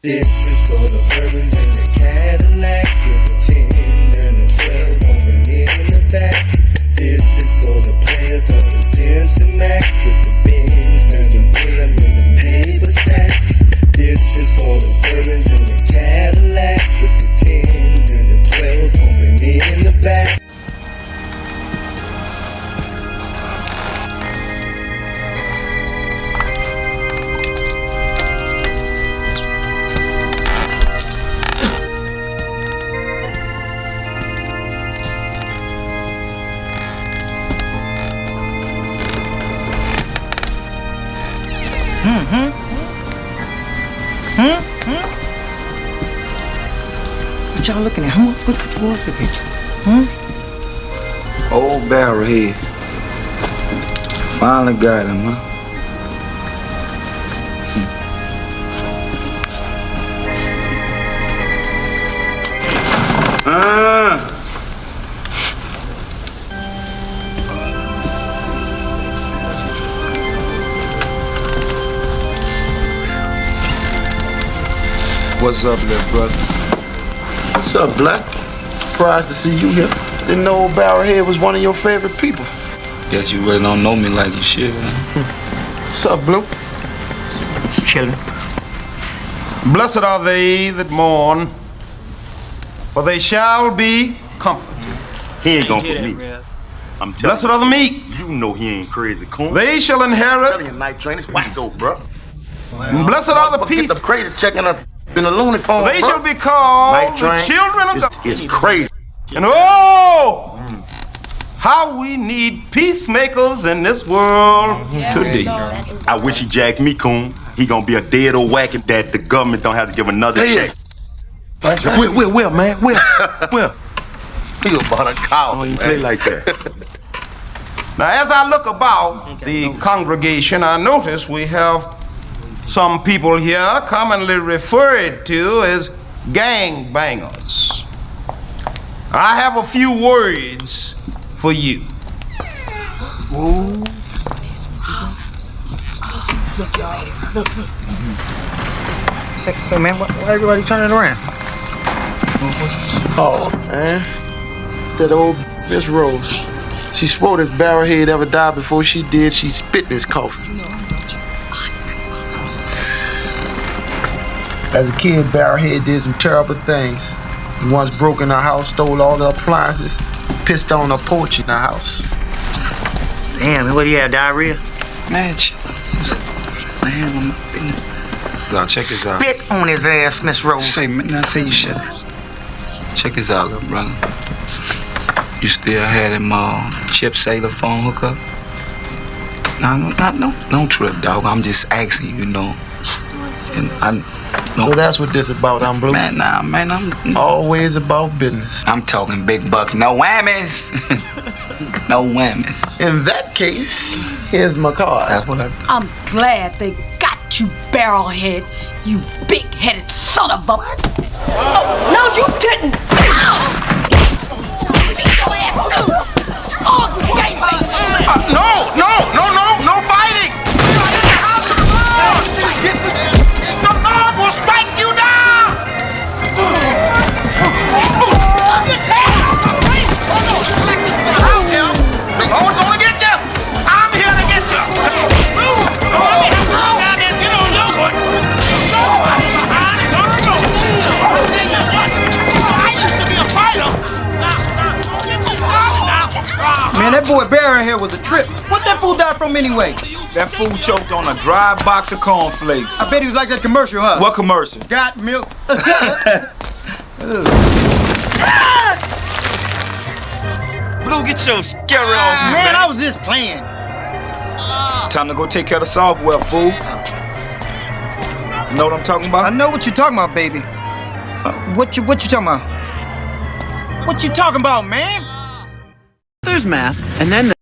This is for the bourbons and the Cadillacs with the 10s and the 12s bumping in the back. This is for the players of the Pimps and Max with the Benz and the put 'em in the paper stacks. This is for the bourbons and the Cadillacs with the 10s and the 12s bumping in the back. What y'all looking at? What look at you? Old Barrelhead. Finally got him, huh? What's up, little brother? What's up, Black? Surprised to see you here. Didn't know old Barrelhead was one of your favorite people. Guess you really don't know me like you should, man. What's up, Blue? Chillin'. Blessed are they that mourn, for they shall be comforted. He ain't gonna put me. I'm telling Blessed are the meek, you know he ain't crazy, coon. they shall inherit. telling you, Night Train, it's white though, bro. Blessed are the Get peace, the crazy checking up in the loony phone, they bro. shall be called Night the Train, children of God. it's crazy. And oh, how we need peacemakers in this world today. I wish he jacked me, coon. He gonna be a dead old whacking that the government don't have to give another check. Where, man? Where? You about a cow. Oh, you play like that. Now, as I look about the congregation, I notice we have some people here commonly referred to as gangbangers. I have a few words for you. So man, why everybody turning around? Oh, man. It's that old Miss Rose. She swore if Barrelhead ever died before she did, she spit in his coffin. As a kid, Barrelhead did some terrible things. He once broke in her house, stole all the appliances, pissed on her porch in the house. Damn, what do you have, diarrhea? Man, chill. Man, on my business. Now, check this out. Spit on his ass, Miss Rose. Say, man, now say you shut up. Check this out, little brother. You still had him chip sailor phone hookup? No, don't trip, dog. I'm just asking, you know. And So that's what this about, I'm Blue. man, I'm Always about business. I'm talking big bucks, no whammies. No whammies. In that case, here's my card. That's what I. I'm glad they got you, Barrelhead, you big-headed son of a... Oh, no, you didn't! Ow! Beat your ass, too! Oh, you gangbangers! No fighting! The Lord will strike you down! Lord's gonna get you! I'm here to get you! Man, that boy Barrelhead was a trip. What that fool died from anyway? That fool choked on a dry box of cornflakes. I bet he was like that commercial, huh? What commercial? Got milk. Blue, get your scary off me, Man, I was just playing. Time to go take care of the software, fool. Know what I'm talking I about? know what you're talking about, baby. What you talking about? What you talking about, man? There's math, and then